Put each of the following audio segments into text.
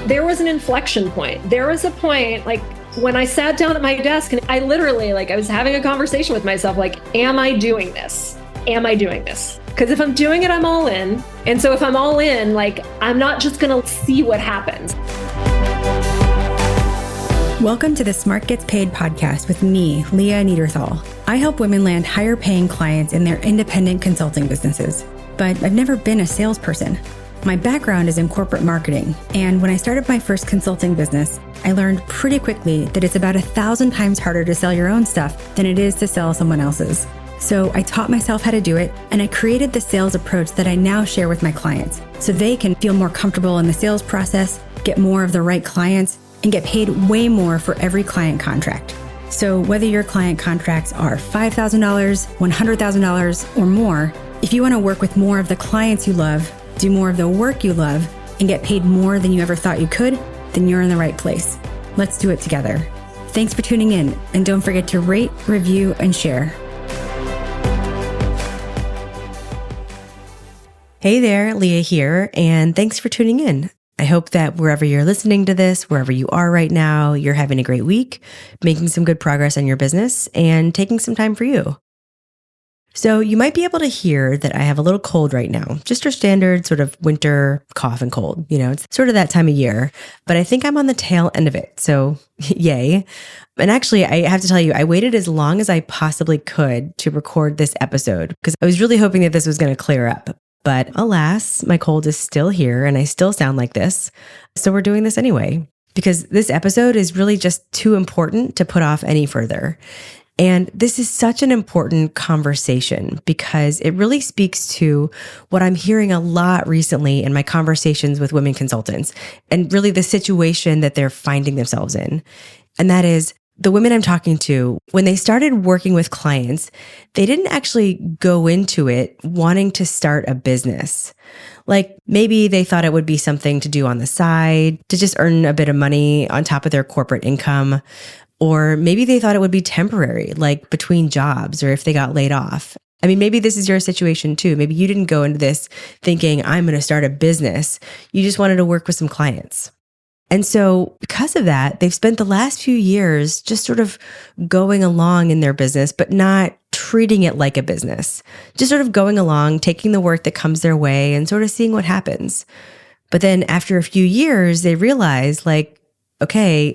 There was an inflection point. There was a point, like when I sat down at my desk and I literally, I was having a conversation with myself, like, am I doing this? Am I doing this? Because if I'm doing it, I'm all in. And so if I'm all in, I'm not just going to see what happens. Welcome to the Smart Gets Paid podcast with me, Leah Niederthal. I help women land higher paying clients in their independent consulting businesses, but I've never been a salesperson. My background is in corporate marketing, and when I started my first consulting business, I learned pretty quickly that it's about 1,000 times harder to sell your own stuff than it is to sell someone else's. So I taught myself how to do it, and I created the sales approach that I now share with my clients so they can feel more comfortable in the sales process, get more of the right clients, and get paid way more for every client contract. So whether your client contracts are $5,000, $100,000, or more, if you want to work with more of the clients you love, do more of the work you love, and get paid more than you ever thought you could, then you're in the right place. Let's do it together. Thanks for tuning in, and don't forget to rate, review, and share. Hey there, Leah here, and thanks for tuning in. I hope that wherever you're listening to this, wherever you are right now, you're having a great week, making some good progress on your business, and taking some time for you. So you might be able to hear that I have a little cold right now, just your standard sort of winter cough and cold. It's sort of that time of year, but I think I'm on the tail end of it. So yay. And actually, I have to tell you, I waited as long as I possibly could to record this episode because I was really hoping that this was going to clear up. But alas, my cold is still here and I still sound like this. So we're doing this anyway, because this episode is really just too important to put off any further. And this is such an important conversation because it really speaks to what I'm hearing a lot recently in my conversations with women consultants and really the situation that they're finding themselves in. And that is the women I'm talking to, when they started working with clients, they didn't actually go into it wanting to start a business. Like maybe they thought it would be something to do on the side, to just earn a bit of money on top of their corporate income. Or maybe they thought it would be temporary, like between jobs or if they got laid off. I mean, maybe this is your situation too. Maybe you didn't go into this thinking, I'm going to start a business. You just wanted to work with some clients. And so because of that, they've spent the last few years just sort of going along in their business, but not treating it like a business. Just sort of going along, taking the work that comes their way and sort of seeing what happens. But then after a few years, they realize okay,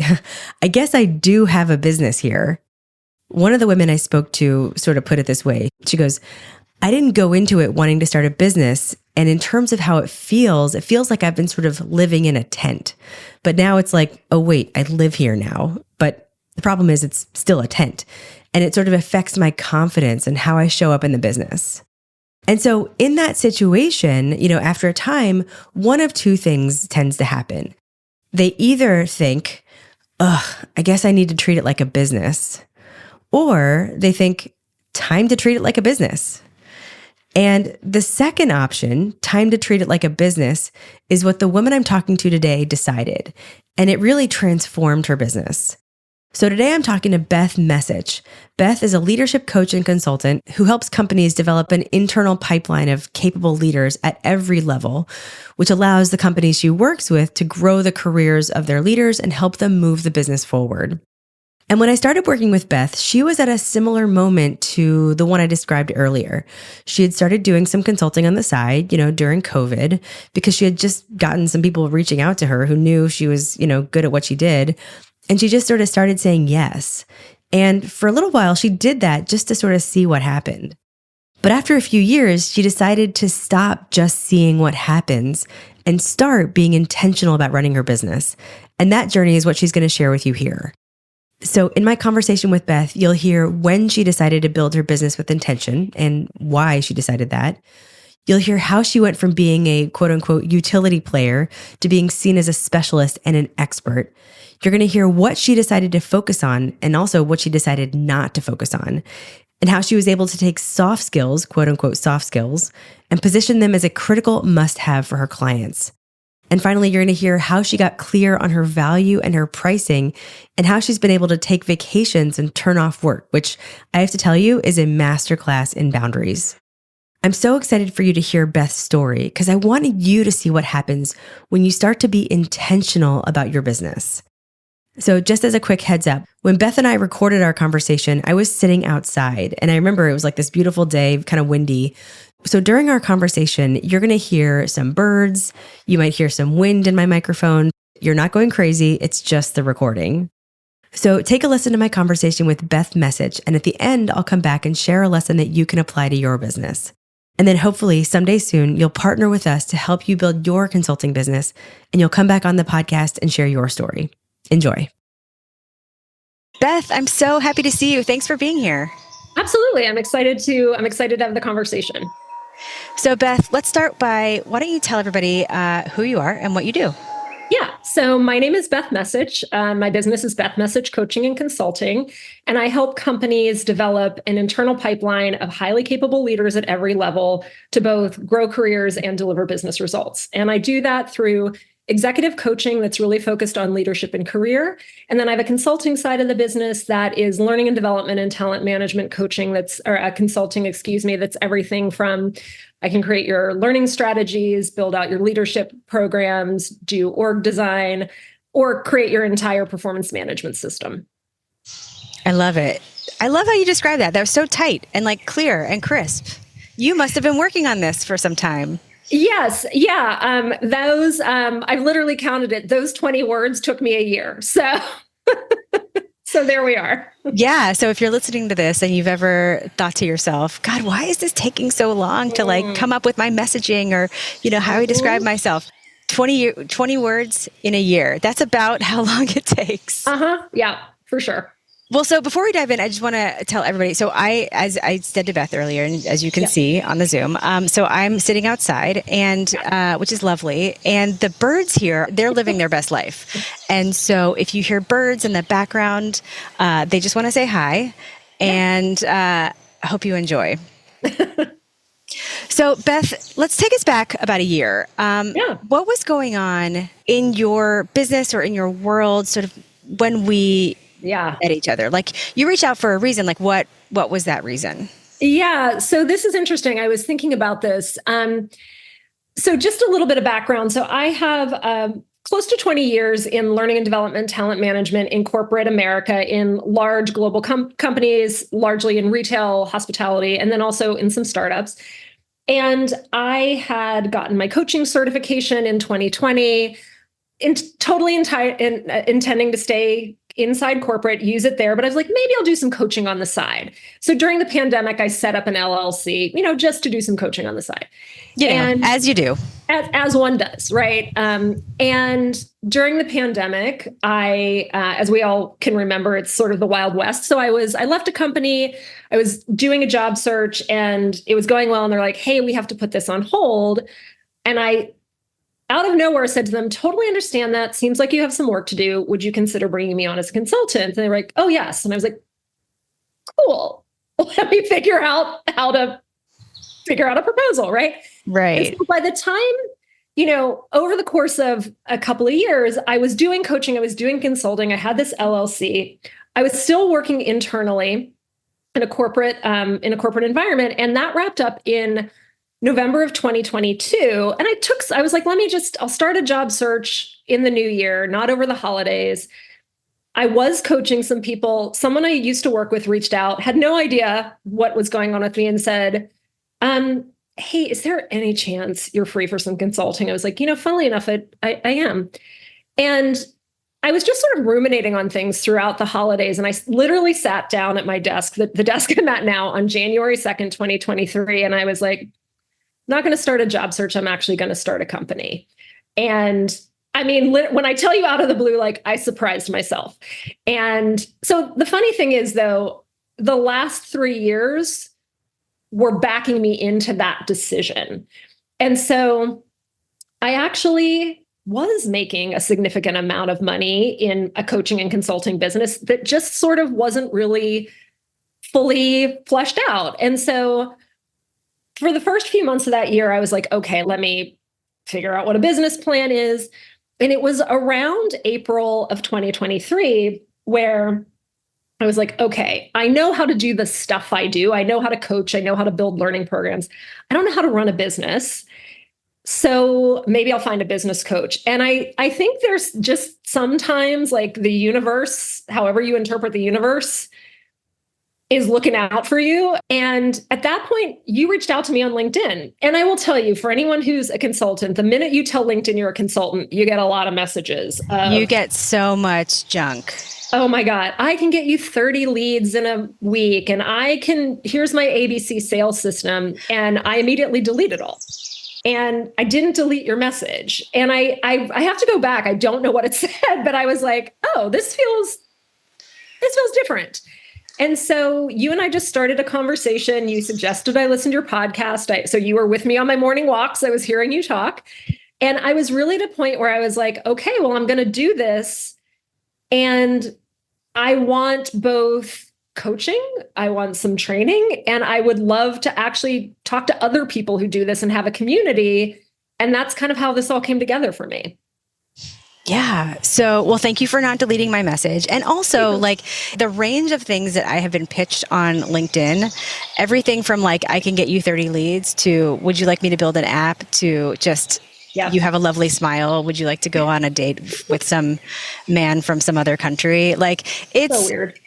I guess I do have a business here. One of the women I spoke to sort of put it this way. She goes, I didn't go into it wanting to start a business. And in terms of how it feels like I've been sort of living in a tent. But now it's like, oh, wait, I live here now. But the problem is it's still a tent. And it sort of affects my confidence and how I show up in the business. And so in that situation, after a time, one of two things tends to happen. They either think, I guess I need to treat it like a business, or they think, time to treat it like a business. And the second option, time to treat it like a business, is what the woman I'm talking to today decided, and it really transformed her business. So today I'm talking to Beth Messich. Beth is a leadership coach and consultant who helps companies develop an internal pipeline of capable leaders at every level, which allows the companies she works with to grow the careers of their leaders and help them move the business forward. And when I started working with Beth, she was at a similar moment to the one I described earlier. She had started doing some consulting on the side, during COVID, because she had just gotten some people reaching out to her who knew she was, good at what she did. And she just sort of started saying yes. And for a little while, she did that just to sort of see what happened. But after a few years, she decided to stop just seeing what happens and start being intentional about running her business. And that journey is what she's going to share with you here. So in my conversation with Beth, you'll hear when she decided to build her business with intention and why she decided that. You'll hear how she went from being a quote unquote utility player to being seen as a specialist and an expert. You're going to hear what she decided to focus on and also what she decided not to focus on, and how she was able to take soft skills, quote unquote soft skills, and position them as a critical must-have for her clients. And finally, you're going to hear how she got clear on her value and her pricing and how she's been able to take vacations and turn off work, which I have to tell you is a masterclass in boundaries. I'm so excited for you to hear Beth's story because I wanted you to see what happens when you start to be intentional about your business. So just as a quick heads up, when Beth and I recorded our conversation, I was sitting outside and I remember it was like this beautiful day, kind of windy. So during our conversation, you're going to hear some birds. You might hear some wind in my microphone. You're not going crazy. It's just the recording. So take a listen to my conversation with Beth Messich. And at the end, I'll come back and share a lesson that you can apply to your business. And then hopefully someday soon, you'll partner with us to help you build your consulting business and you'll come back on the podcast and share your story. Enjoy. Beth, I'm so happy to see you. Thanks for being here. Absolutely. I'm excited to have the conversation. So Beth, let's start by, why don't you tell everybody who you are and what you do? Yeah. So my name is Beth Messich. My business is Beth Messich Coaching and Consulting, and I help companies develop an internal pipeline of highly capable leaders at every level to both grow careers and deliver business results. And I do that through executive coaching that's really focused on leadership and career. And then I have a consulting side of the business that is learning and development and talent management coaching that's everything from I can create your learning strategies, build out your leadership programs, do org design, or create your entire performance management system. I love it. I love how you describe that. That was so tight and like clear and crisp. You must have been working on this for some time. Yes. Yeah. I've literally counted it. Those 20 words took me a year. So there we are. Yeah. So if you're listening to this and you've ever thought to yourself, God, why is this taking so long to like come up with my messaging or, how I describe myself? 20 words in a year. That's about how long it takes. Yeah, for sure. Well, so before we dive in, I just want to tell everybody. So as I said to Beth earlier, and as you can see on the Zoom, so I'm sitting outside and, which is lovely. And the birds here, they're living their best life. And so if you hear birds in the background, they just want to say hi and I hope you enjoy. So Beth, let's take us back about a year. What was going on in your business or in your world sort of when we at each other? Like you reached out for a reason, like what was that reason? Yeah. So this is interesting. I was thinking about this. So just a little bit of background. So I have close to 20 years in learning and development, talent management in corporate America, in large global companies, largely in retail, hospitality, and then also in some startups. And I had gotten my coaching certification in 2020, intending to stay inside corporate, use it there. But I was like, maybe I'll do some coaching on the side. So during the pandemic, I set up an LLC, just to do some coaching on the side. And as you do. As one does, right? And during the pandemic, I, as we all can remember, it's sort of the Wild West. So I left a company, I was doing a job search and it was going well. And they're like, hey, we have to put this on hold. And I, out of nowhere, said to them, totally understand that. Seems like you have some work to do. Would you consider bringing me on as a consultant? And they were like, oh, yes. And I was like, cool. Let me figure out how to figure out a proposal, right? Right. And so by the time, over the course of a couple of years, I was doing coaching, I was doing consulting, I had this LLC. I was still working internally in a corporate environment. And that wrapped up in November of 2022. And I was like, I'll start a job search in the new year, not over the holidays. I was coaching some people. Someone I used to work with reached out, had no idea what was going on with me and said, hey, is there any chance you're free for some consulting? I was like, funnily enough, I am. And I was just sort of ruminating on things throughout the holidays. And I literally sat down at my desk, the desk I'm at now, on January 2nd, 2023. And I was like, not going to start a job search. I'm actually going to start a company. And I mean, when I tell you out of the blue, like I surprised myself. And so the funny thing is, though, the last 3 years were backing me into that decision. And so I actually was making a significant amount of money in a coaching and consulting business that just sort of wasn't really fully fleshed out. And so for the first few months of that year, I was like, okay, let me figure out what a business plan is. And it was around April of 2023 where I was like, okay, I know how to do the stuff I do. I know how to coach. I know how to build learning programs. I don't know how to run a business. So maybe I'll find a business coach. And I think there's just sometimes like the universe, however you interpret the universe, is looking out for you. And at that point, you reached out to me on LinkedIn. And I will tell you, for anyone who's a consultant, the minute you tell LinkedIn you're a consultant, you get a lot of messages. You get so much junk. Oh my God, I can get you 30 leads in a week. And here's my ABC sales system. And I immediately delete it all. And I didn't delete your message. And I have to go back. I don't know what it said, but I was like, oh, this feels different. And so you and I just started a conversation. You suggested I listen to your podcast. So you were with me on my morning walks. I was hearing you talk. And I was really at a point where I was like, okay, well, I'm going to do this. And I want both coaching, I want some training, and I would love to actually talk to other people who do this and have a community. And that's kind of how this all came together for me. Yeah. So, well, thank you for not deleting my message. And also like the range of things that I have been pitched on LinkedIn, everything from like, I can get you 30 leads to, would you like me to build an app, to just, you have a lovely smile. Would you like to go on a date with some man from some other country? Like it's so weird,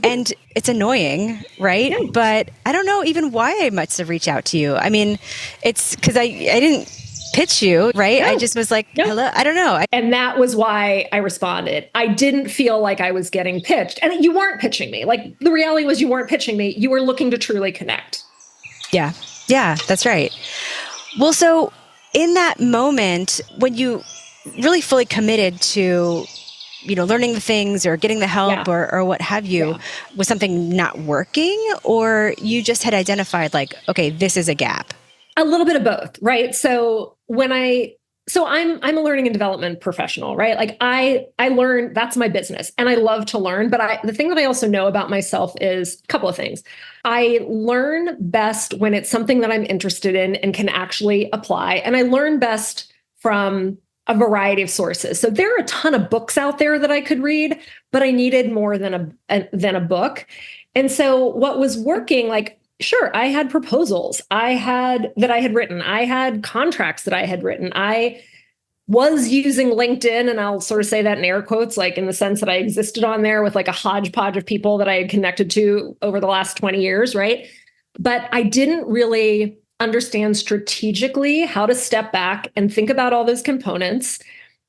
and it's annoying, right? Yeah. But I don't know even why I must have reached out to you. I mean, it's because I didn't pitch you, right? No. I just was like, hello, I don't know. And that was why I responded. I didn't feel like I was getting pitched. And you weren't pitching me. Like the reality was you weren't pitching me. You were looking to truly connect. Yeah. Yeah, that's right. Well, so in that moment, when you really fully committed to, learning the things or getting the help or what have you, was something not working, or you just had identified like, okay, this is a gap? A little bit of both, right? So I'm a learning and development professional, right? Like I learn, that's my business, and I love to learn. But the thing that I also know about myself is a couple of things. I learn best when it's something that I'm interested in and can actually apply. And I learn best from a variety of sources. So there are a ton of books out there that I could read, but I needed more than a book. And so what was working, like, sure, I had proposals I had written. I had contracts that I had written. I was using LinkedIn, and I'll sort of say that in air quotes, like in the sense that I existed on there with like a hodgepodge of people that I had connected to over the last 20 years, right? But I didn't really understand strategically how to step back and think about all those components.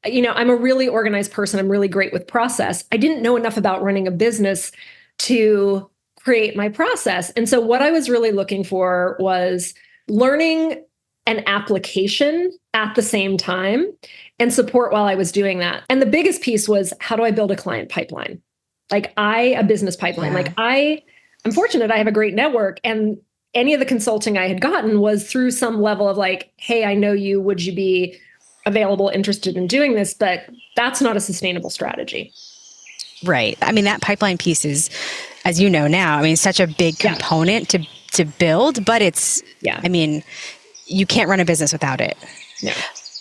I'm a really organized person. I'm really great with process. I didn't know enough about running a business to create my process. And so what I was really looking for was learning an application at the same time and support while I was doing that. And the biggest piece was, how do I build a client pipeline? Like a business pipeline. Yeah. Like I'm fortunate I have a great network, and any of the consulting I had gotten was through some level of like, hey, I know you, would you be available, interested in doing this? But that's not a sustainable strategy. Right. I mean, that pipeline piece is, as you know now, I mean, such a big component to build, but it's, I mean, you can't run a business without it. No.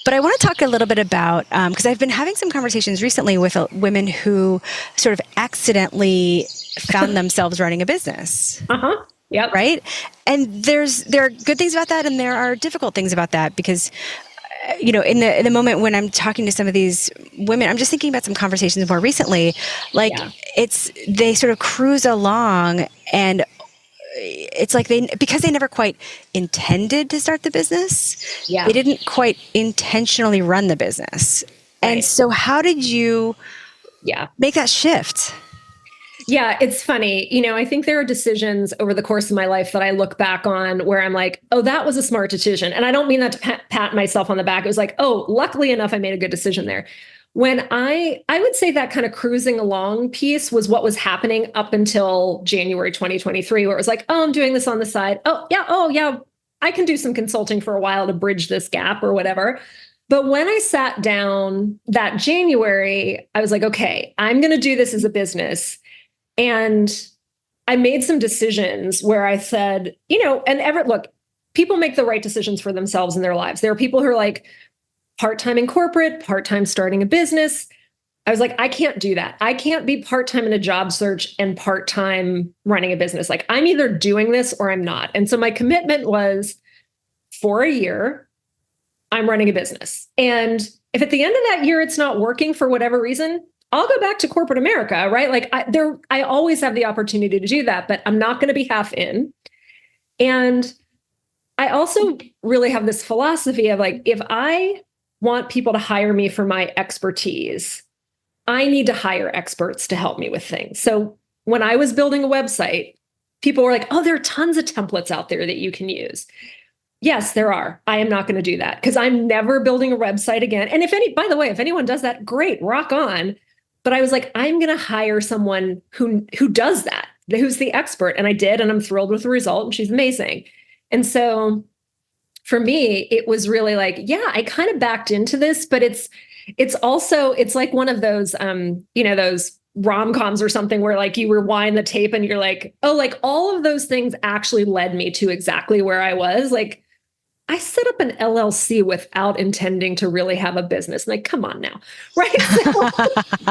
But I want to talk a little bit about, because I've been having some conversations recently with women who sort of accidentally found themselves running a business. Uh-huh. Yep. Right. And there are good things about that, and there are difficult things about that, because in the moment when I'm talking to some of these women, I'm just thinking about some conversations more recently, like they sort of cruise along, and it's like because they never quite intended to start the business. They didn't quite intentionally run the business. Right. And so how did you make that shift? Yeah, it's funny. I think there are decisions over the course of my life that I look back on where I'm like, oh, that was a smart decision. And I don't mean that to pat myself on the back. It was like, oh, luckily enough, I made a good decision there. When I would say that kind of cruising along piece was what was happening up until January 2023, where it was like, oh, I'm doing this on the side. Oh, yeah, I can do some consulting for a while to bridge this gap or whatever. But when I sat down that January, I was like, okay, I'm going to do this as a business. And I made some decisions where I said, look, people make the right decisions for themselves in their lives. There are people who are like part-time in corporate, part-time starting a business. I was like, I can't do that. I can't be part-time in a job search and part-time running a business. Like, I'm either doing this or I'm not. And so my commitment was for a year, I'm running a business. And if at the end of that year, it's not working for whatever reason, I'll go back to corporate America, right? Like I always have the opportunity to do that, but I'm not going to be half in. And I also really have this philosophy of like, if I want people to hire me for my expertise, I need to hire experts to help me with things. So when I was building a website, people were like, oh, there are tons of templates out there that you can use. Yes, there are. I am not going to do that because I'm never building a website again. And by the way, if anyone does that, great, rock on. But I was like, I'm going to hire someone who does that, who's the expert. And I did, and I'm thrilled with the result. And she's amazing. And so for me, it was really like, yeah, I kind of backed into this, but it's like one of those, those rom-coms or something where like you rewind the tape and you're like, oh, like all of those things actually led me to exactly where I was. Like, I set up an LLC without intending to really have a business. Like, come on now, right? So,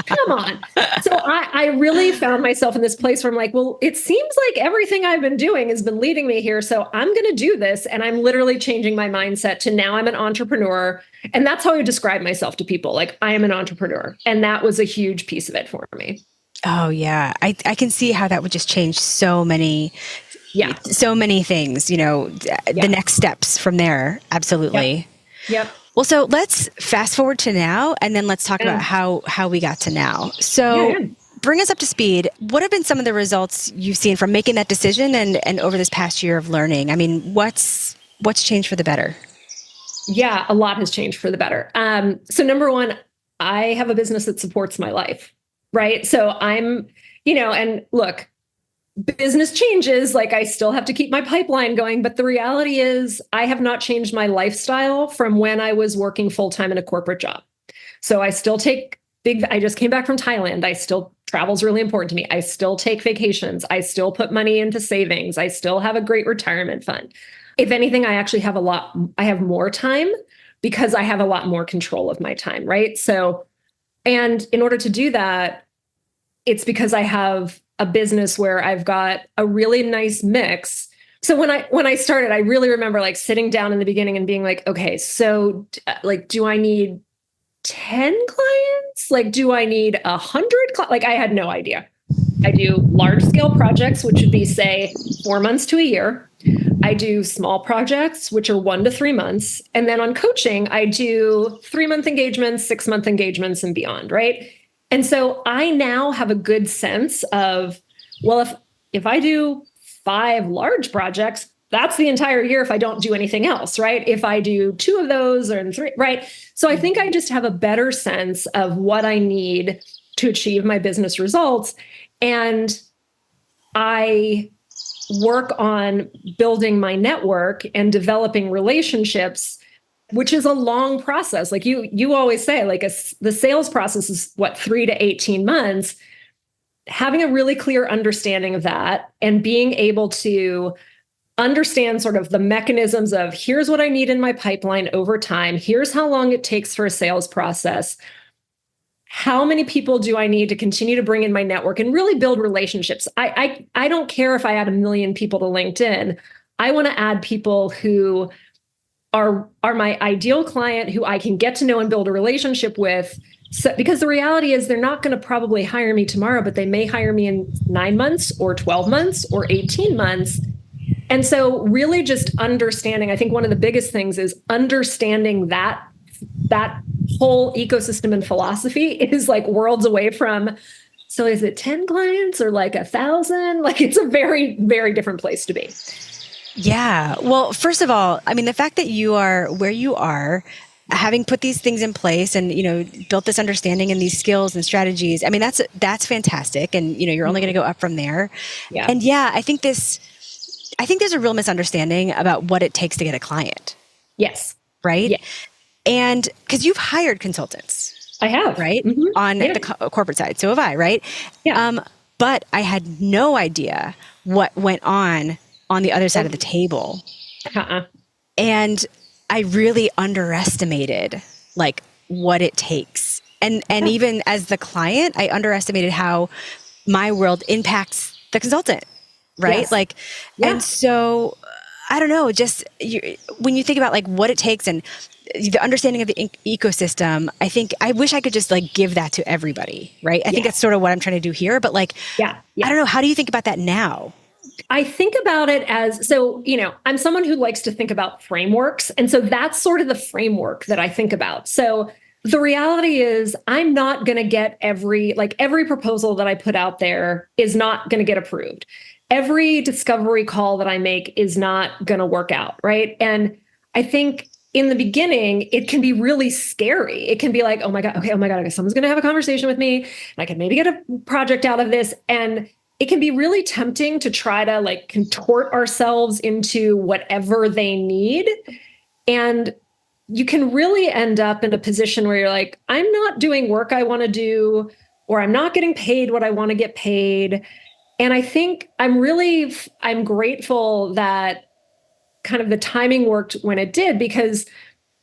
come on. So I really found myself in this place where I'm like, well, it seems like everything I've been doing has been leading me here. So I'm going to do this. And I'm literally changing my mindset to now I'm an entrepreneur. And that's how I describe myself to people. Like, I am an entrepreneur. And that was a huge piece of it for me. Oh, yeah. I can see how that would just change so many things, the next steps from there. Absolutely. Yep. Well, so let's fast forward to now, and then let's talk about how we got to now. So bring us up to speed. What have been some of the results you've seen from making that decision and over this past year of learning? I mean, what's changed for the better? Yeah, a lot has changed for the better. So number one, I have a business that supports my life, right? So I'm, and look, business changes, like I still have to keep my pipeline going. But the reality is I have not changed my lifestyle from when I was working full-time in a corporate job. So I still take I just came back from Thailand. Travel's really important to me. I still take vacations. I still put money into savings. I still have a great retirement fund. If anything, I actually have I have more time because I have a lot more control of my time, right? So, and in order to do that, it's because I have a business where I've got a really nice mix. So when I started, I really remember like sitting down in the beginning and being like, okay, so like, do I need 10 clients? Like, do I need 100? Like, I had no idea. I do large scale projects, which would be say 4 months to a year. I do small projects, which are 1 to 3 months. And then on coaching, I do 3-month engagements, 6-month engagements and beyond, right? And so I now have a good sense of, well, if I do 5 large projects, that's the entire year if I don't do anything else, right? If I do 2 of those or 3, right? So I think I just have a better sense of what I need to achieve my business results. And I work on building my network and developing relationships, which is a long process. Like you always say, like the sales process is 3 to 18 months. Having a really clear understanding of that and being able to understand sort of the mechanisms of here's what I need in my pipeline over time. Here's how long it takes for a sales process. How many people do I need to continue to bring in my network and really build relationships? I don't care if I add 1 million people to LinkedIn. I want to add people who are my ideal client, who I can get to know and build a relationship with. So, because the reality is they're not going to probably hire me tomorrow, but they may hire me in 9 months or 12 months or 18 months. And so really just understanding, I think one of the biggest things is understanding that whole ecosystem and philosophy is like worlds away from, so is it 10 clients or like 1,000? Like it's a very, very different place to be. Yeah. Well, first of all, I mean, the fact that you are where you are, having put these things in place and, built this understanding and these skills and strategies, I mean, that's fantastic. And, you're only going to go up from there. Yeah. And yeah, I think there's a real misunderstanding about what it takes to get a client. Yes. Right. Yeah. And because you've hired consultants. I have. Right. Mm-hmm. On the corporate side. So have I. Right. Yeah. But I had no idea what went on the other side of the table. And I really underestimated like what it takes And even as the client, I underestimated how my world impacts the consultant, right? Yes. Like, and so I don't know, just when you think about like what it takes and the understanding of the ecosystem, I wish I could just like give that to everybody, right? I think that's sort of what I'm trying to do here, but like, I don't know, how do you think about that now? I think about it as, so, I'm someone who likes to think about frameworks. And so that's sort of the framework that I think about. So the reality is I'm not going to get every proposal that I put out there is not going to get approved. Every discovery call that I make is not going to work out. Right. And I think in the beginning, it can be really scary. It can be like, oh my God, okay, someone's going to have a conversation with me and I can maybe get a project out of this. And it can be really tempting to try to like contort ourselves into whatever they need. And you can really end up in a position where you're like, I'm not doing work I want to do, or I'm not getting paid what I want to get paid. And I think I'm grateful that kind of the timing worked when it did, because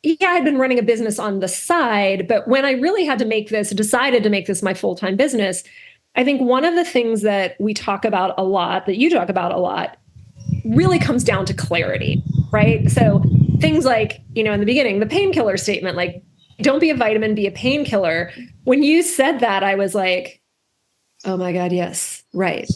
I'd been running a business on the side, but when I really had to decided to make this my full-time business, I think one of the things that we talk about a lot, that you talk about a lot, really comes down to clarity, right? So things like, in the beginning, the painkiller statement, like, don't be a vitamin, be a painkiller. When you said that, I was like, oh my God, yes, right.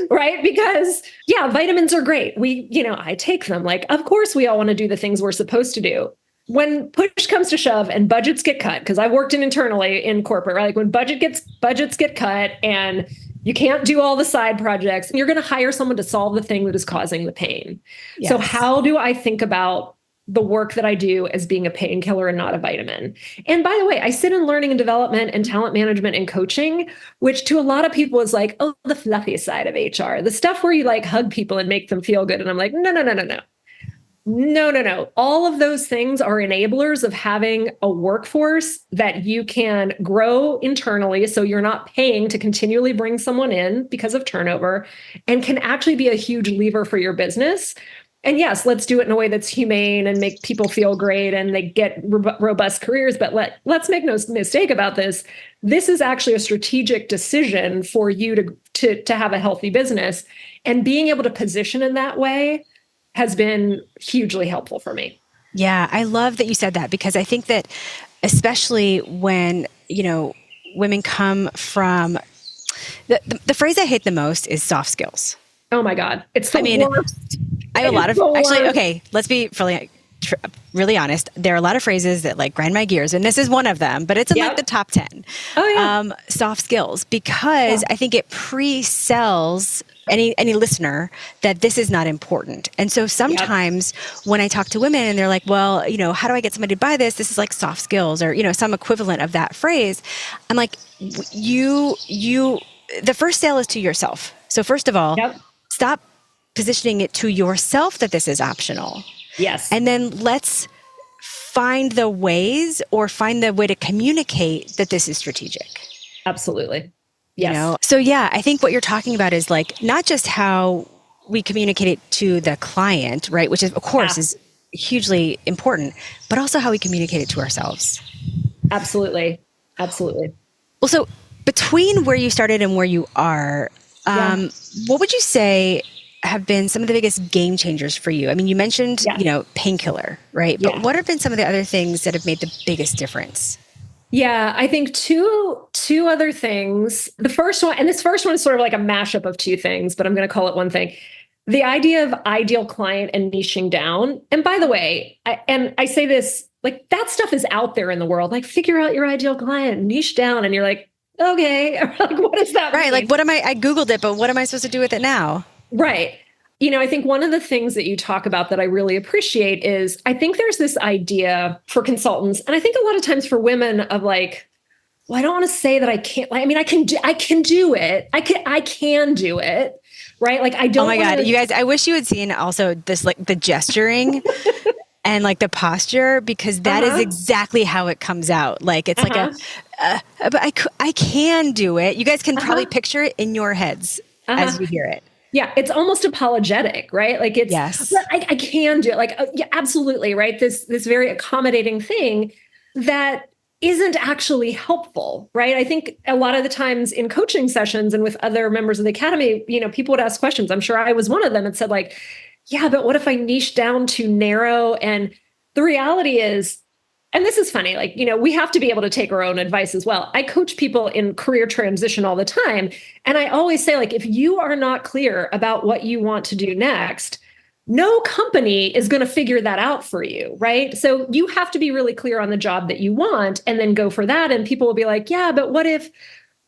Right? Because vitamins are great. I take them. Like, of course we all want to do the things we're supposed to do. When push comes to shove and budgets get cut, because I've worked internally in corporate, right? Like when budgets get cut and you can't do all the side projects, and you're going to hire someone to solve the thing that is causing the pain. Yes. So how do I think about the work that I do as being a painkiller and not a vitamin? And by the way, I sit in learning and development and talent management and coaching, which to a lot of people is like, oh, the fluffy side of HR, the stuff where you like hug people and make them feel good. And I'm like, no. All of those things are enablers of having a workforce that you can grow internally. So you're not paying to continually bring someone in because of turnover, and can actually be a huge lever for your business. And yes, let's do it in a way that's humane and make people feel great and they get robust careers. But let's make no mistake about this. This is actually a strategic decision for you to have a healthy business. And being able to position in that way has been hugely helpful for me. Yeah, I love that you said that, because I think that especially when, women come from the phrase I hate the most is soft skills. Oh my God. It's the worst. I have a lot of, okay, let's be really honest. There are a lot of phrases that like grind my gears, and this is one of them, but it's in like the top 10. Oh yeah. Soft skills, because I think it pre-sells any listener that this is not important. And so sometimes when I talk to women and they're like, well, how do I get somebody to buy this? This is like soft skills, or, some equivalent of that phrase. I'm like, the first sale is to yourself. So first of all, stop positioning it to yourself that this is optional. Yes. And then let's find the ways, or find the way to communicate that this is strategic. Absolutely. Yes. So I think what you're talking about is like, not just how we communicate it to the client, right? Which is, of course, is hugely important, but also how we communicate it to ourselves. Absolutely. Absolutely. Well, so between where you started and where you are, what would you say have been some of the biggest game changers for you? I mean, you mentioned, painkiller, right? But what have been some of the other things that have made the biggest difference? Yeah, I think two other things. The first one, and this first one is sort of like a mashup of two things, but I'm going to call it one thing. The idea of ideal client and niching down. And by the way, I say this, like, that stuff is out there in the world. Like, figure out your ideal client, niche down, and you're like, okay, like, what does that mean? Right, like, I Googled it, but what am I supposed to do with it now? Right. I think one of the things that you talk about that I really appreciate is, I think there's this idea for consultants, and I think a lot of times for women, of like, well, I don't want to say that I can't. I mean, I can do it. I can do it. Right. Like, I don't. Oh my God, you guys, I wish you had seen also this, like, the gesturing and like the posture, because that is exactly how it comes out. Like, it's like but I can do it. You guys can probably picture it in your heads as you hear it. Yeah, it's almost apologetic, right? Like, it's, I can do it. Like, yeah, absolutely, right? This very accommodating thing that, isn't actually helpful, right? I think a lot of the times in coaching sessions and with other members of the academy, people would ask questions. I'm sure I was one of them and said like, yeah, but what if I niche down too narrow? And the reality is, and this is funny, like, we have to be able to take our own advice as well. I coach people in career transition all the time. And I always say, like, if you are not clear about what you want to do next, no company is going to figure that out for you, right? So you have to be really clear on the job that you want and then go for that. And people will be like, yeah, but what if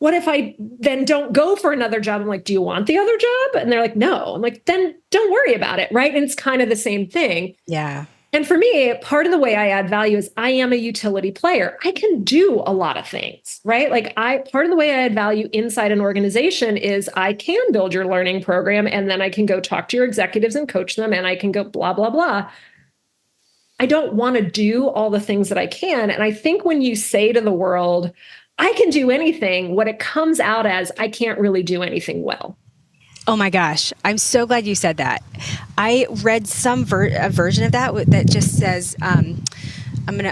I then don't go for another job? I'm like, do you want the other job? And they're like, no. I'm like, then don't worry about it, right? And it's kind of the same thing. Yeah. And for me, part of the way I add value is I am a utility player. I can do a lot of things, right? Like part of the way I add value inside an organization is I can build your learning program, and then I can go talk to your executives and coach them, and I can go blah, blah, blah. I don't want to do all the things that I can. And I think when you say to the world, I can do anything, what it comes out as, I can't really do anything well. Oh my gosh. I'm so glad you said that. I read a version of that just says, I'm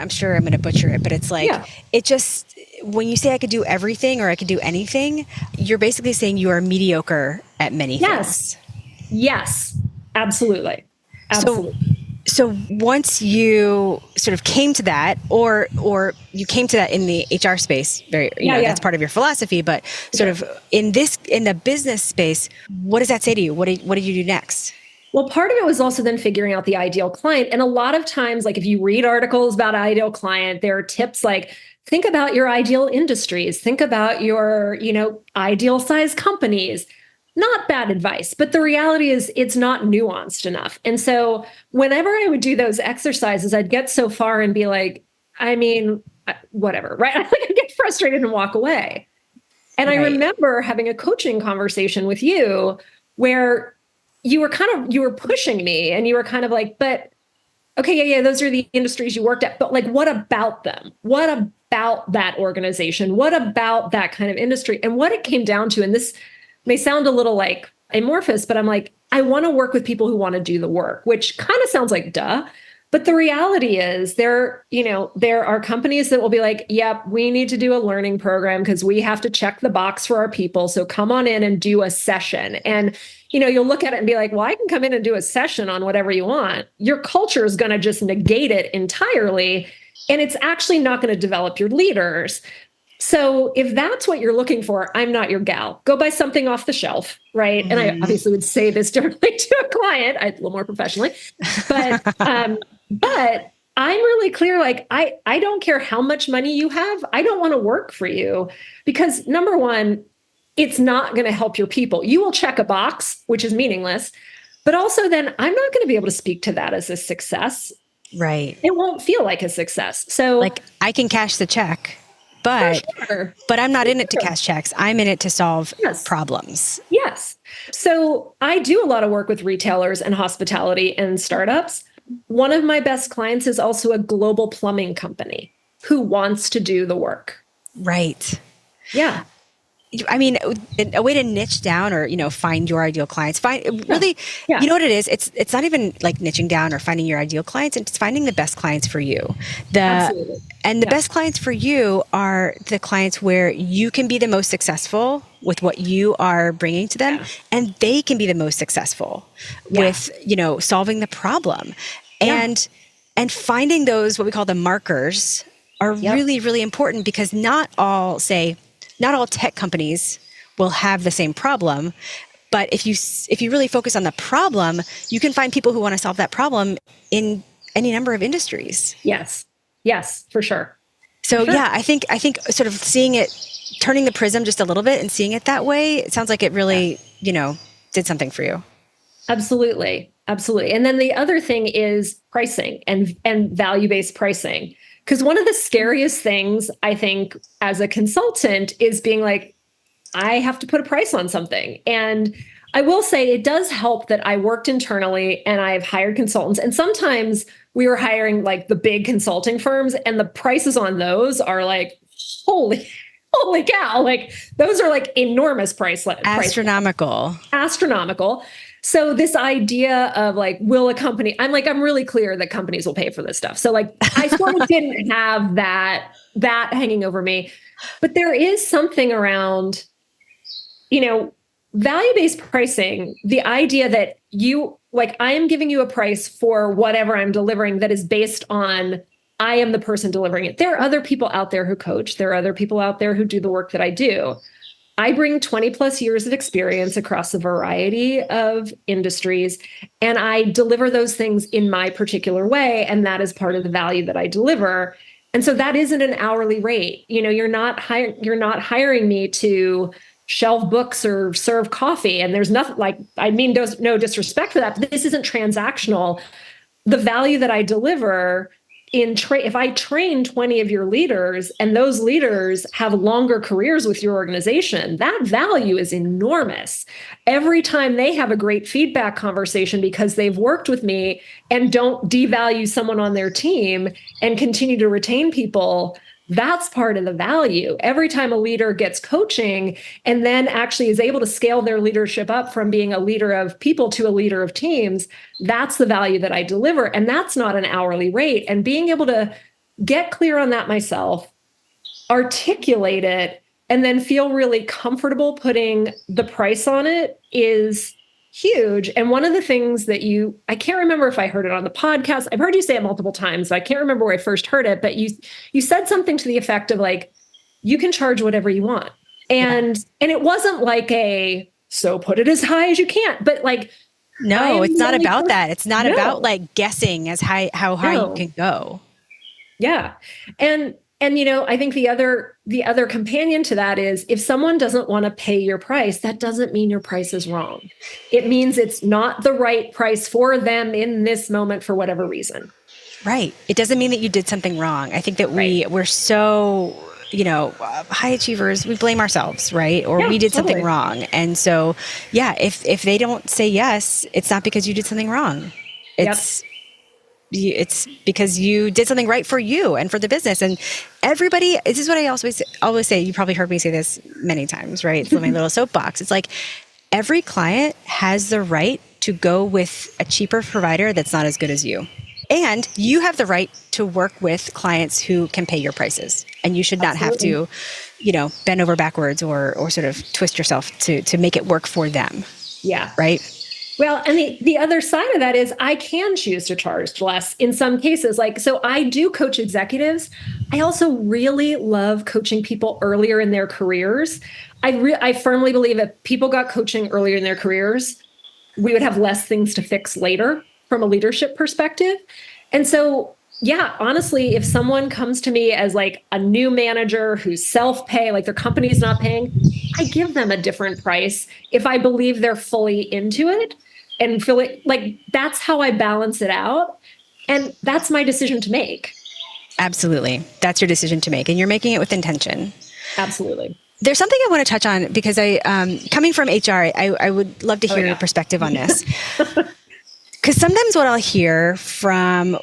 sure I'm going to butcher it, but it's like, It just, when you say I could do everything or I could do anything, you're basically saying you are mediocre at many things. Yes, absolutely. Absolutely. So once you sort of came to that, or you came to that in the HR space, that's part of your philosophy, but sort of in the business space, what does that say to you? What did you do next? Well, part of it was also then figuring out the ideal client. And a lot of times, like if you read articles about ideal client, there are tips like, think about your ideal industries, think about your, ideal size companies. Not bad advice, but the reality is it's not nuanced enough. And so whenever I would do those exercises, I'd get so far and be like, whatever, right? I'd get frustrated and walk away. And I remember having a coaching conversation with you where you were pushing me and you were kind of like, but okay, yeah, those are the industries you worked at, but like, what about them? What about that organization? What about that kind of industry? And what it came down to, and this may sound a little like amorphous, but I'm like, I want to work with people who want to do the work, which kind of sounds like duh. But the reality is there are companies that will be like, yep, we need to do a learning program because we have to check the box for our people. So come on in and do a session. And, you'll look at it and be like, well, I can come in and do a session on whatever you want. Your culture is going to just negate it entirely. And it's actually not going to develop your leaders. So if that's what you're looking for, I'm not your gal. Go buy something off the shelf, right? And I obviously would say this directly to a client, a little more professionally, but I'm really clear. Like, I don't care how much money you have. I don't want to work for you because number one, it's not going to help your people. You will check a box, which is meaningless, but also then I'm not going to be able to speak to that as a success. Right. It won't feel like a success. So like I can cash the check. But I'm not in it to cash checks. I'm in it to solve problems. Yes. So I do a lot of work with retailers and hospitality and startups. One of my best clients is also a global plumbing company who wants to do the work. Right. Yeah. I mean, a way to niche down or, find your ideal clients, you know what it is? It's not even like niching down or finding your ideal clients. It's finding the best clients for you. Absolutely. And the best clients for you are the clients where you can be the most successful with what you are bringing to them. And they can be the most successful with, solving the problem. And finding those, what we call the markers are really, really important because not all tech companies will have the same problem, but if you really focus on the problem, you can find people who want to solve that problem in any number of industries. Yes, for sure. So I think sort of seeing it, turning the prism just a little bit and seeing it that way, it sounds like it really, did something for you. Absolutely. And then the other thing is pricing and value-based pricing. Because one of the scariest things, I think, as a consultant is being like, I have to put a price on something. And I will say it does help that I worked internally and I've hired consultants. And sometimes we were hiring like the big consulting firms and the prices on those are like, holy cow. Like those are like enormous Astronomical. So this idea of like, will a company, I'm really clear that companies will pay for this stuff. So like, I sort of didn't have that hanging over me, but there is something around, value-based pricing, the idea that I am giving you a price for whatever I'm delivering that is based on, I am the person delivering it. There are other people out there who coach. There are other people out there who do the work that I do. I bring 20 plus years of experience across a variety of industries, and I deliver those things in my particular way. And that is part of the value that I deliver. And so that isn't an hourly rate. You're not hiring me to shelve books or serve coffee. And there's nothing no disrespect for that, but this isn't transactional. The value that I deliver if I train 20 of your leaders and those leaders have longer careers with your organization, that value is enormous. Every time they have a great feedback conversation because they've worked with me and don't devalue someone on their team and continue to retain people, that's part of the value. Every time a leader gets coaching and then actually is able to scale their leadership up from being a leader of people to a leader of teams, that's the value that I deliver. And that's not an hourly rate. And being able to get clear on that myself, articulate it, and then feel really comfortable putting the price on it is huge. And one of the things that I can't remember if I heard it on the podcast. I've heard you say it multiple times, so I can't remember where I first heard it, but you said something to the effect of like, you can charge whatever you want. And it wasn't like so put it as high as you can't, but like, no, it's not about that. It's not about like guessing how high you can go. Yeah. And I think the other companion to that is if someone doesn't want to pay your price, that doesn't mean your price is wrong. It means it's not the right price for them in this moment for whatever reason. Right. It doesn't mean that you did something wrong. I think that we're so, high achievers, we blame ourselves, right? Or we did something wrong. And so, if they don't say yes, it's not because you did something wrong. It's because you did something right for you and for the business. And everybody, this is what I always say, you probably heard me say this many times, right? It's my little soapbox. It's like every client has the right to go with a cheaper provider that's not as good as you. And you have the right to work with clients who can pay your prices. And you should not have to, bend over backwards or sort of twist yourself to make it work for them. Yeah. Right. Well, and the other side of that is I can choose to charge less in some cases. So I do coach executives. I also really love coaching people earlier in their careers. I firmly believe if people got coaching earlier in their careers, we would have less things to fix later from a leadership perspective. And so, honestly, if someone comes to me as like a new manager who's self-pay, like their company's not paying, I give them a different price if I believe they're fully into it and feel it like that's how I balance it out. And that's my decision to make. Absolutely. That's your decision to make. And you're making it with intention. Absolutely. There's something I want to touch on because coming from HR, I would love to hear your perspective on this. Because sometimes what I'll hear from,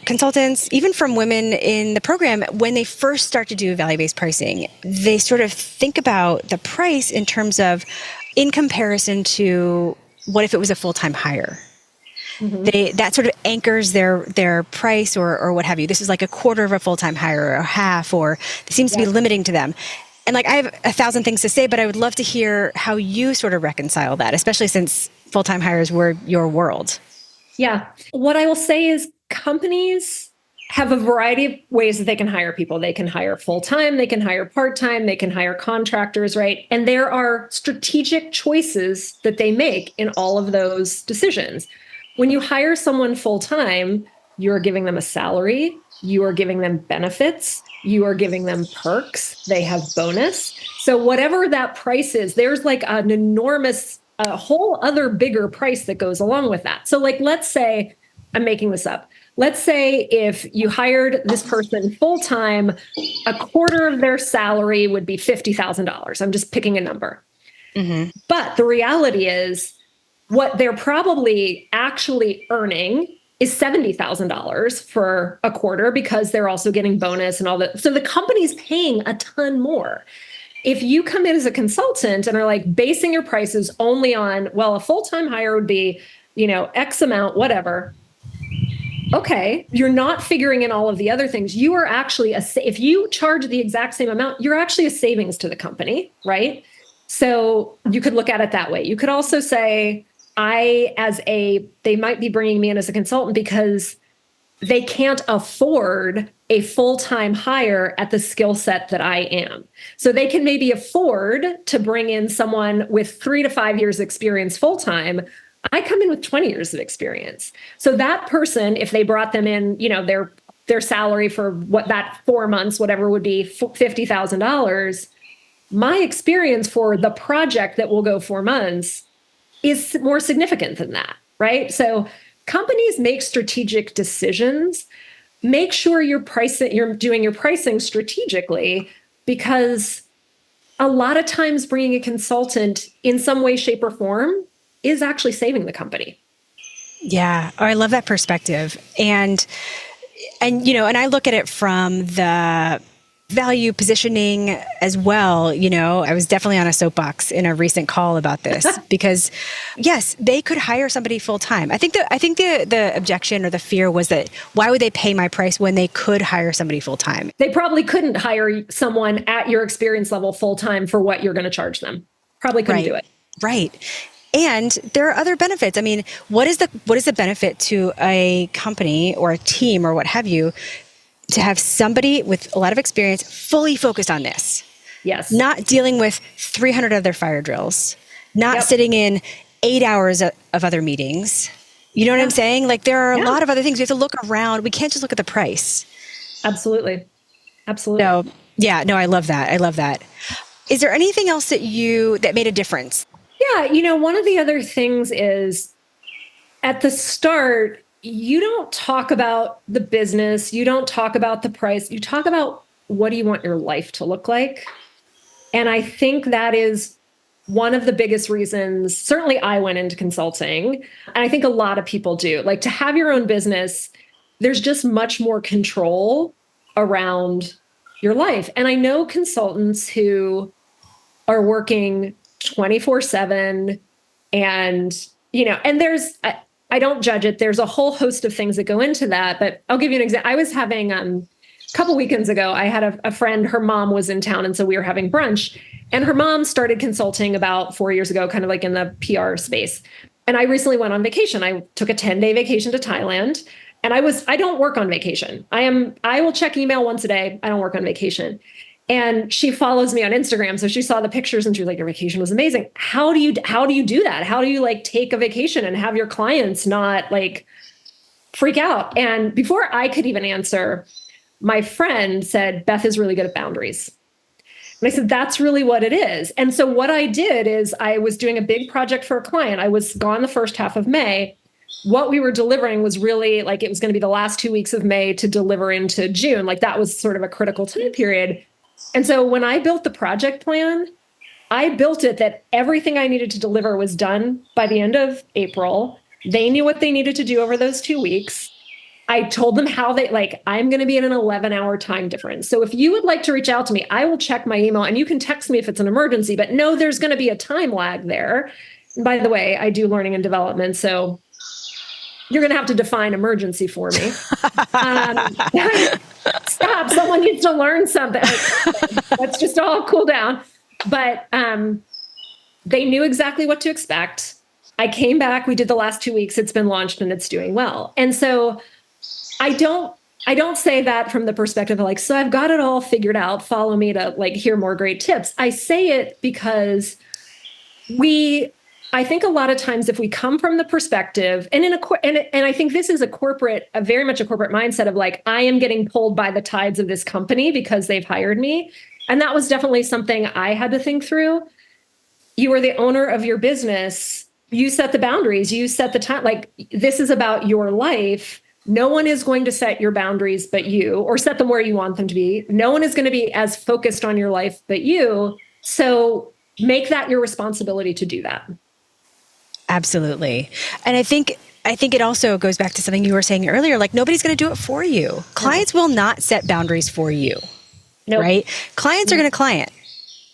consultants, even from women in the program, when they first start to do value-based pricing, they sort of think about the price in terms of in comparison to what if it was a full-time hire? Mm-hmm. That sort of anchors their price or what have you. This is like a quarter of a full-time hire or a half, or it seems to be limiting to them. And like, I have 1,000 things to say, but I would love to hear how you sort of reconcile that, especially since full-time hires were your world. Yeah. What I will say is companies have a variety of ways that they can hire people. They can hire full-time, they can hire part-time, they can hire contractors, right? And there are strategic choices that they make in all of those decisions. When you hire someone full-time, you're giving them a salary, you are giving them benefits, you are giving them perks, they have bonus. So whatever that price is, there's like an enormous, a whole other bigger price that goes along with that. So like, let's say, I'm making this up. Let's say if you hired this person full-time, a quarter of their salary would be $50,000. I'm just picking a number. Mm-hmm. But the reality is what they're probably actually earning is $70,000 for a quarter because they're also getting bonus and all that. So the company's paying a ton more. If you come in as a consultant and are like basing your prices only on, well, a full-time hire would be, X amount, whatever. Okay, you're not figuring in all of the other things. You are actually, if you charge the exact same amount, you're actually a savings to the company, right? So you could look at it that way. You could also say, they might be bringing me in as a consultant because they can't afford a full-time hire at the skill set that I am. So they can maybe afford to bring in someone with 3 to 5 years experience full-time. I come in with 20 years of experience. So that person, if they brought them in, their salary for that 4 months, whatever would be $50,000, my experience for the project that will go 4 months is more significant than that, right? So companies make strategic decisions. Make sure you're doing your pricing strategically, because a lot of times bringing a consultant in some way, shape, or form is actually saving the company. Yeah. Oh, I love that perspective. And I look at it from the value positioning as well. I was definitely on a soapbox in a recent call about this because yes, they could hire somebody full time. I think the objection or the fear was that why would they pay my price when they could hire somebody full time? They probably couldn't hire someone at your experience level full time for what you're going to charge them. Probably couldn't do it. Right. And there are other benefits. I mean, what is the benefit to a company or a team or what have you to have somebody with a lot of experience fully focused on this? Yes. Not dealing with 300 other fire drills, not sitting in 8 hours of other meetings. You know what I'm saying? Like there are a lot of other things. We have to look around. We can't just look at the price. Absolutely. So, I love that. Is there anything else that made a difference? Yeah. One of the other things is at the start, you don't talk about the business. You don't talk about the price. You talk about what do you want your life to look like? And I think that is one of the biggest reasons. Certainly I went into consulting, and I think a lot of people do. Like, to have your own business, there's just much more control around your life. And I know consultants who are working 24/7 and, and I don't judge it. There's a whole host of things that go into that, but I'll give you an example. I was having, a couple weekends ago, I had a friend, her mom was in town. And so we were having brunch, and her mom started consulting about 4 years ago, kind of like in the PR space. And I recently went on vacation. I took a 10-day vacation to Thailand, and I don't work on vacation. I will check email once a day. I don't work on vacation. And she follows me on Instagram. So she saw the pictures and she was like, your vacation was amazing. How do you do that? How do you take a vacation and have your clients not freak out? And before I could even answer, my friend said, Beth is really good at boundaries. And I said, that's really what it is. And so what I did is I was doing a big project for a client. I was gone the first half of May. What we were delivering was really it was going to be the last 2 weeks of May to deliver into June. That was sort of a critical time period. And so when I built the project plan, I built it that everything I needed to deliver was done by the end of April. They knew what they needed to do over those 2 weeks. I told them how I'm going to be in an 11-hour time difference. So if you would like to reach out to me, I will check my email, and you can text me if it's an emergency, but no, there's going to be a time lag there. And by the way, I do learning and development. So you're going to have to define emergency for me. Stop. Someone needs to learn something. Let's just all cool down. But they knew exactly what to expect. I came back. We did the last 2 weeks. It's been launched and it's doing well. And so I don't say that from the perspective of so I've got it all figured out. Follow me to hear more great tips. I say it because I think a lot of times if we come from the perspective, and I think this is very much a corporate mindset of I am getting pulled by the tides of this company because they've hired me. And that was definitely something I had to think through. You are the owner of your business. You set the boundaries. You set the time. This is about your life. No one is going to set your boundaries but you, or set them where you want them to be. No one is going to be as focused on your life but you. So make that your responsibility to do that. Absolutely. And I think it also goes back to something you were saying earlier, nobody's going to do it for you. Clients will not set boundaries for you, right? Clients are going to client.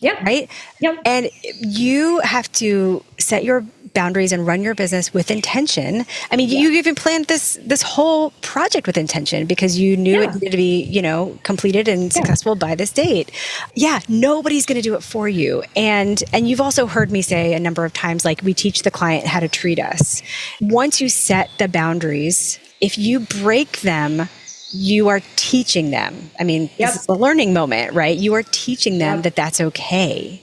Yep. Right. Yep. And you have to set your boundaries and run your business with intention. I mean, you even planned this whole project with intention because you knew it needed to be, completed and successful by this date. Yeah. Nobody's going to do it for you. And you've also heard me say a number of times, like, we teach the client how to treat us. Once you set the boundaries, if you break them, you are teaching them. I mean, this is a learning moment, right? You are teaching them that that's okay.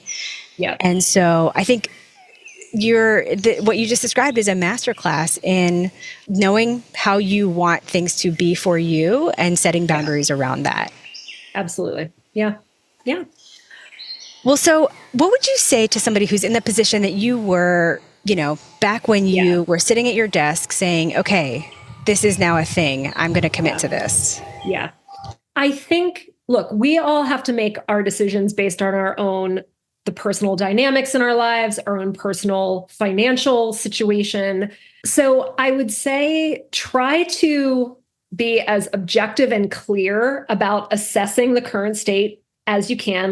Yeah. And so I think what you just described is a masterclass in knowing how you want things to be for you and setting boundaries around that. Absolutely. Yeah. Yeah. Well, so what would you say to somebody who's in the position that you were, back when you were sitting at your desk saying, okay, this is now a thing. I'm going to commit to this. Yeah. I think, look, we all have to make our decisions based on the personal dynamics in our lives, our own personal financial situation. So I would say try to be as objective and clear about assessing the current state as you can.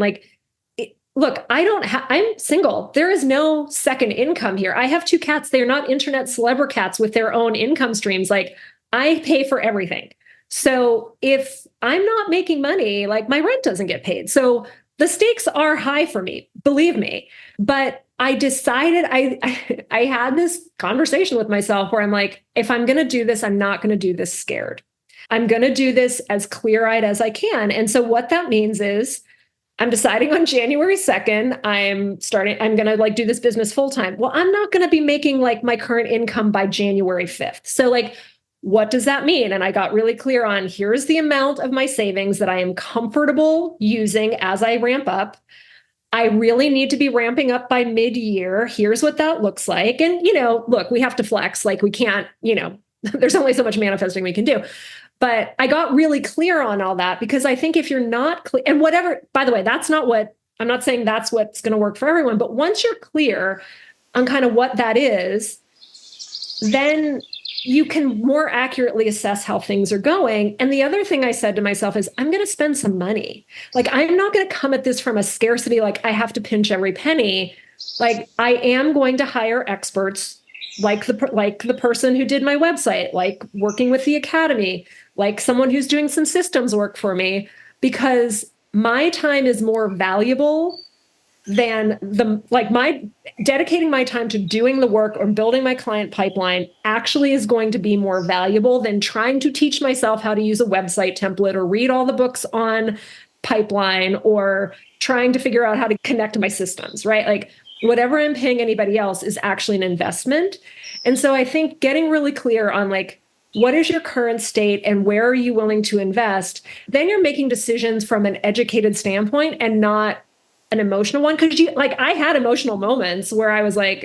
Look, I'm single. There is no second income here. I have 2 cats. They're not internet celeb cats with their own income streams. I pay for everything. So if I'm not making money, my rent doesn't get paid. So the stakes are high for me, believe me. But I decided I had this conversation with myself where I'm like, if I'm going to do this, I'm not going to do this scared. I'm going to do this as clear-eyed as I can. And so what that means is I'm deciding on January 2nd, I'm going to do this business full time. Well, I'm not going to be making my current income by January 5th. So what does that mean? And I got really clear on, here's the amount of my savings that I am comfortable using as I ramp up. I really need to be ramping up by mid-year. Here's what that looks like. And, look, we have to flex. We can't, there's only so much manifesting we can do. But I got really clear on all that because I think if you're not clear, and whatever, by the way, I'm not saying that's what's going to work for everyone, but once you're clear on kind of what that is, then you can more accurately assess how things are going. And the other thing I said to myself is, I'm going to spend some money. I'm not going to come at this from a scarcity, I have to pinch every penny. I am going to hire experts like the person who did my website, working with the academy, someone who's doing some systems work for me, because my time is more valuable than my dedicating my time to doing the work or building my client pipeline actually is going to be more valuable than trying to teach myself how to use a website template or read all the books on pipeline or trying to figure out how to connect to my systems, right? Whatever I'm paying anybody else is actually an investment. And so I think getting really clear on what is your current state and where are you willing to invest? Then you're making decisions from an educated standpoint and not an emotional one. Cause I had emotional moments where I was this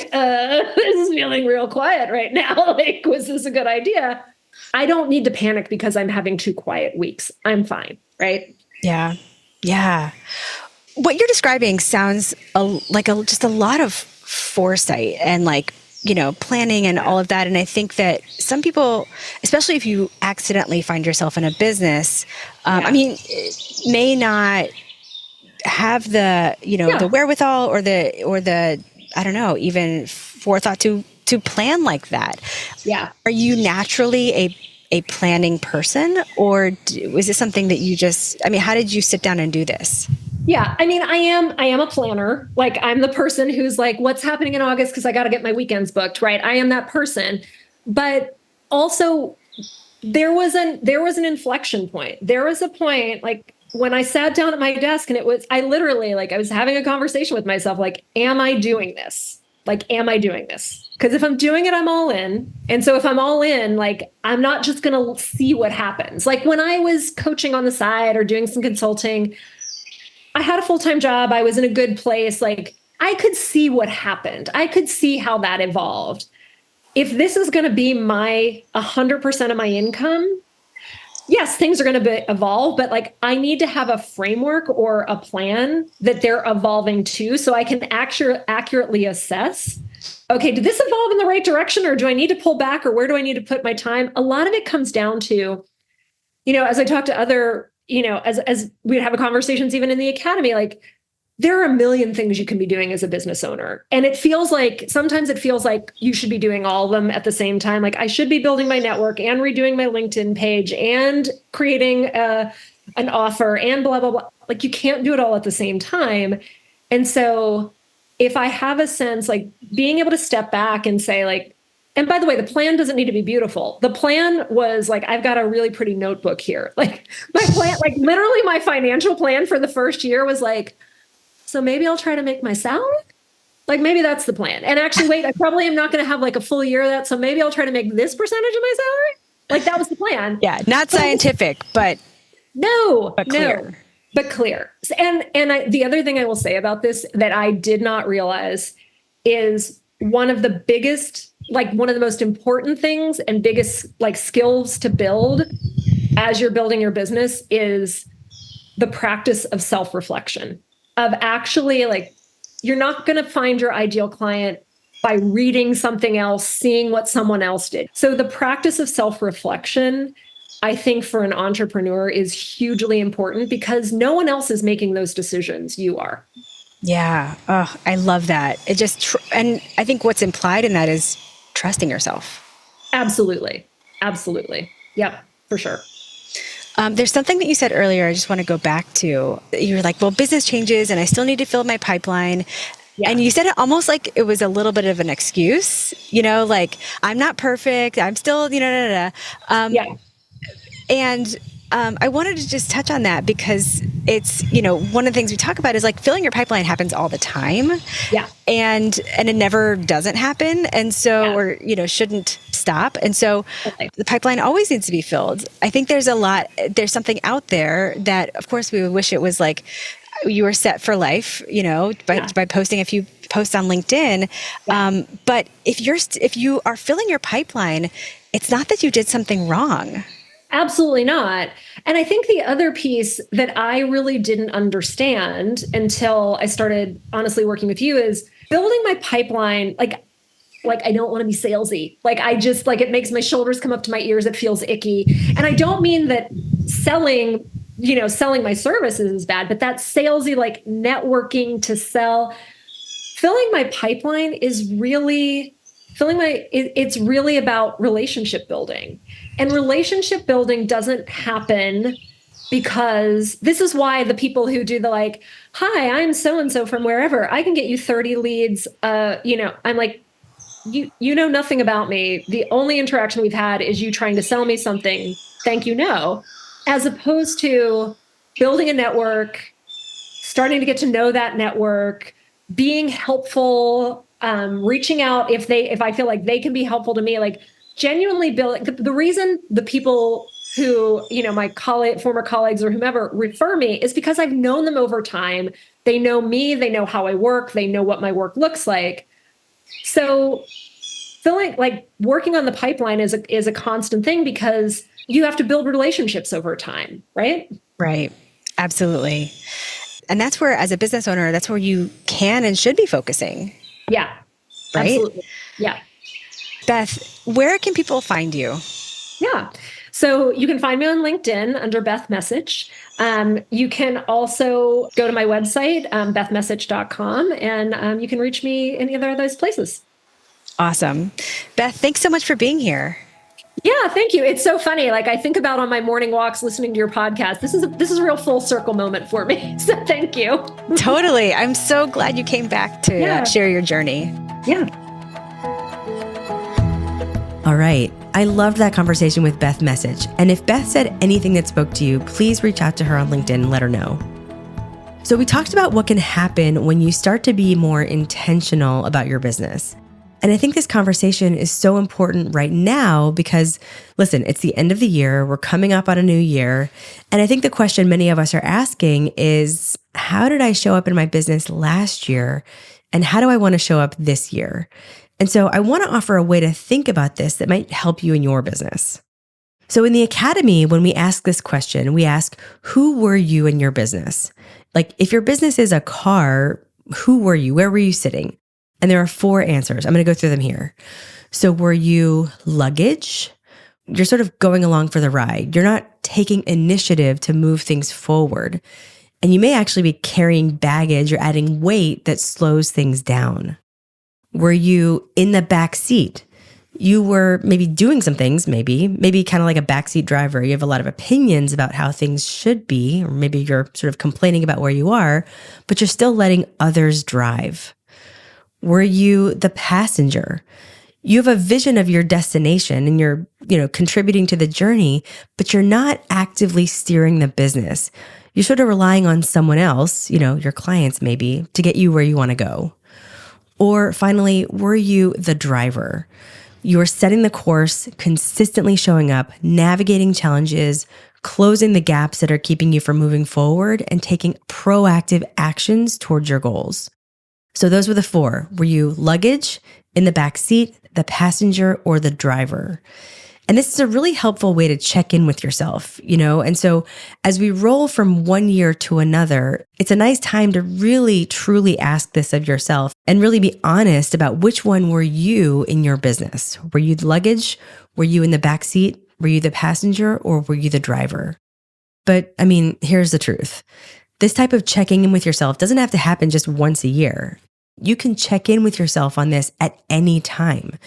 is feeling real quiet right now. Was this a good idea? I don't need to panic because I'm having 2 quiet weeks. I'm fine. Right. Yeah. Yeah. What you're describing sounds just a lot of foresight and planning and all of that. And I think that some people, especially if you accidentally find yourself in a business, may not have the, the wherewithal or the, I don't know, even forethought to plan like that. Yeah. Are you naturally a planning person, or was it something that you how did you sit down and do this? Yeah. I am a planner. I'm the person who's what's happening in August? Cause I got to get my weekends booked. Right. I am that person, but also there was an inflection point. There was a point, when I sat down at my desk and I literally, I was having a conversation with myself, am I doing this? Am I doing this? Because if I'm doing it, I'm all in. And so if I'm all in, I'm not just going to see what happens. When I was coaching on the side or doing some consulting, I had a full-time job. I was in a good place. I could see what happened. I could see how that evolved. If this is going to be my 100% of my income, yes, things are going to evolve, but I need to have a framework or a plan that they're evolving to so I can accurately assess, okay, did this evolve in the right direction or do I need to pull back or where do I need to put my time? A lot of it comes down to, as I talk to other as we'd have conversations even in the academy, like there are a million things you can be doing as a business owner. And sometimes it feels like you should be doing all of them at the same time. Like I should be building my network and redoing my LinkedIn page and creating an offer and blah, blah, blah. Like you can't do it all at the same time. And so if I have a sense, like being able to step back and say like, and by the way, the plan doesn't need to be beautiful. The plan was like, I've got a really pretty notebook here. Like my plan, like literally my financial plan for the first year was like, so maybe I'll try to make my salary. Like maybe that's the plan. And actually, wait, I probably am not going to have like a full year of that. So maybe I'll try to make this percentage of my salary. Like that was the plan. Yeah. Not scientific, but clear. But clear. The other thing I will say about this that I did not realize is one of the most important things and biggest like skills to build as you're building your business is the practice of self-reflection, of actually like, you're not going to find your ideal client by reading something else, seeing what someone else did. So the practice of self-reflection, I think for an entrepreneur is hugely important because no one else is making those decisions. You are. Yeah. Oh, I love that. It just, and I think what's implied in that is trusting yourself. Absolutely. Absolutely. Yep, for sure. There's something that you said earlier I just want to go back to. You were like, well, business changes and I still need to fill my pipeline. Yeah. And you said it almost like it was a little bit of an excuse, like I'm not perfect. I'm still, yeah. And I wanted to just touch on that because it's, one of the things we talk about is like filling your pipeline happens all the time. Yeah. And it never doesn't happen. And so, or, shouldn't stop. And so the pipeline always needs to be filled. I think there's something out there that of course we would wish it was like you were set for life, by posting a few posts on LinkedIn. Yeah. But if you are filling your pipeline, it's not that you did something wrong. Absolutely not. And I think the other piece that I really didn't understand until I started honestly working with you is building my pipeline. Like I don't want to be salesy. Like I just like, it makes my shoulders come up to my ears. It feels icky. And I don't mean that selling my services is bad, but that salesy, like networking to sell, filling my pipeline is really it's really about relationship building. And relationship building doesn't happen because this is why the people who do the like, hi, I'm so-and-so from wherever, I can get you 30 leads. I'm like, you know nothing about me. The only interaction we've had is you trying to sell me something. Thank you. No, as opposed to building a network, starting to get to know that network, being helpful, reaching out if I feel like they can be helpful to me, like genuinely building. The reason the people who, my former colleagues or whomever refer me is because I've known them over time. They know me, they know how I work, they know what my work looks like. So feeling like working on the pipeline is a constant thing because you have to build relationships over time, right? Right. Absolutely. And that's where, as a business owner, that's where you can and should be focusing. Yeah. Right? Absolutely. Yeah. Beth, where can people find you? Yeah. So you can find me on LinkedIn under Beth Messich. You can also go to my website, bethmessich.com, and you can reach me any other of those places. Awesome. Beth, thanks so much for being here. Yeah, thank you. It's so funny. Like I think about on my morning walks, listening to your podcast. This is a real full circle moment for me. So thank you. Totally. I'm so glad you came back to share your journey. Yeah. All right. I loved that conversation with Beth Messich. And if Beth said anything that spoke to you, please reach out to her on LinkedIn and let her know. So we talked about what can happen when you start to be more intentional about your business. And I think this conversation is so important right now because, listen, it's the end of the year. We're coming up on a new year. And I think the question many of us are asking is, how did I show up in my business last year? And how do I want to show up this year? And so I want to offer a way to think about this that might help you in your business. So in the Academy, when we ask this question, we ask, who were you in your business? Like if your business is a car, who were you? Where were you sitting? And there are 4 answers. I'm going to go through them here. So were you luggage? You're sort of going along for the ride. You're not taking initiative to move things forward. And you may actually be carrying baggage or adding weight that slows things down. Were you in the back seat? You were maybe doing some things, maybe kind of like a backseat driver. You have a lot of opinions about how things should be, or maybe you're sort of complaining about where you are, but you're still letting others drive. Were you the passenger? You have a vision of your destination and you're, contributing to the journey, but you're not actively steering the business. You're sort of relying on someone else, your clients maybe, to get you where you want to go. Or finally, were you the driver? You are setting the course, consistently showing up, navigating challenges, closing the gaps that are keeping you from moving forward, and taking proactive actions towards your goals. So those were the 4. Were you luggage, in the back seat, the passenger, or the driver? And this is a really helpful way to check in with yourself, And so as we roll from one year to another, it's a nice time to really, truly ask this of yourself and really be honest about which one were you in your business. Were you the luggage? Were you in the back seat? Were you the passenger? Or were you the driver? But here's the truth. This type of checking in with yourself doesn't have to happen just once a year. You can check in with yourself on this at any time.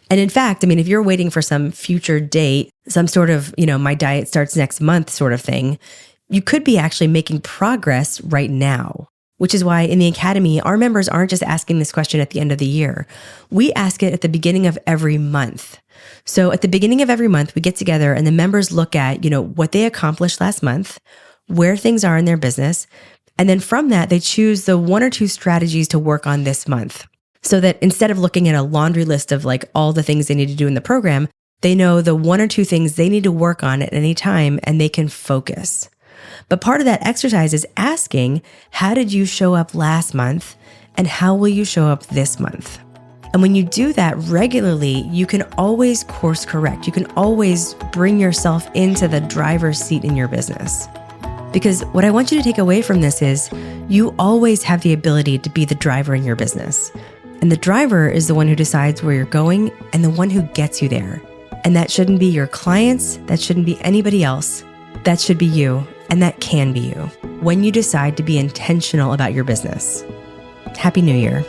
And in fact, if you're waiting for some future date, some sort of, my diet starts next month sort of thing, you could be actually making progress right now, which is why in the Academy, our members aren't just asking this question at the end of the year. We ask it at the beginning of every month. So at the beginning of every month, we get together and the members look at, what they accomplished last month, where things are in their business. And then from that, they choose the 1 or 2 strategies to work on this month. So that instead of looking at a laundry list of all the things they need to do in the program, they know the 1 or 2 things they need to work on at any time and they can focus. But part of that exercise is asking, how did you show up last month and how will you show up this month? And when you do that regularly, you can always course correct. You can always bring yourself into the driver's seat in your business. Because what I want you to take away from this is you always have the ability to be the driver in your business. And the driver is the one who decides where you're going and the one who gets you there. And that shouldn't be your clients. That shouldn't be anybody else. That should be you. And that can be you when you decide to be intentional about your business. Happy New Year.